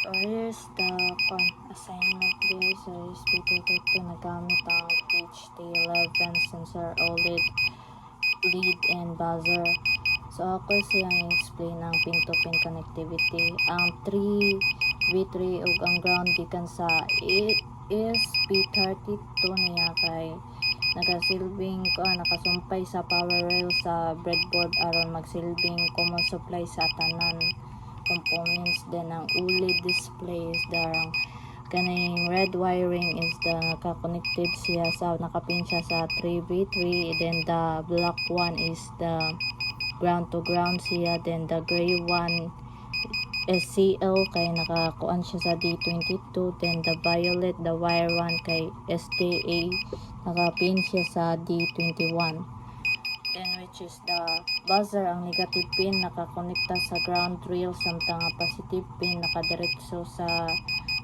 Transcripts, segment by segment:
Here's the assignment guys. So SP32 nagamit ang PHT11 sensor, OLED, lead, and buzzer. So ako siyang i-explain ang pin-to-pin connectivity. Ang 3v3 ug ang ground gikan sa ESP32 niya kay nagasilbing nakasumpay sa power rail sa breadboard aron magsilbing common supply sa tanan components. Then ang OLED display is darang kaning red wiring is the naka-connected siya sa nakapin siya sa 3v3. Then the black one is the ground to ground siya. Then the gray one SCL kay nakakuan siya sa D22. Then the violet, the wire one kay SDA, nakapin siya sa D21. Then which is the buzzer, ang negative pin nakakonekta sa ground rail samtang ang positive pin nakadiretso sa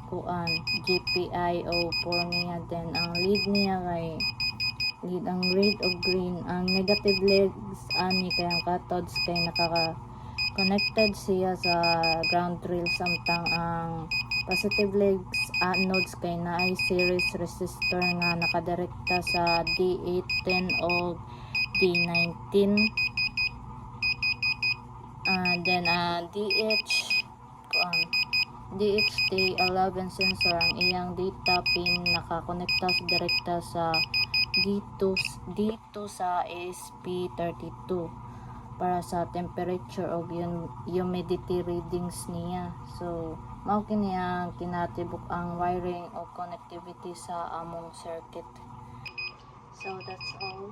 kuan GPIO 4 niya. Then ang lead niya kay lead ang red o green. Ang negative legs ani kay ang cathodes kay connected siya sa ground rail samtang ang positive legs anodes kay naay series resistor nga nakadirekta sa D810 o D19. Then DHT11 sensor, ang iyang data pin nakakonekta direkta sa dito sa ESP32 para sa temperature o humidity readings niya. So mao kini ang kinatibuk ang wiring o connectivity sa among circuit. So that's all.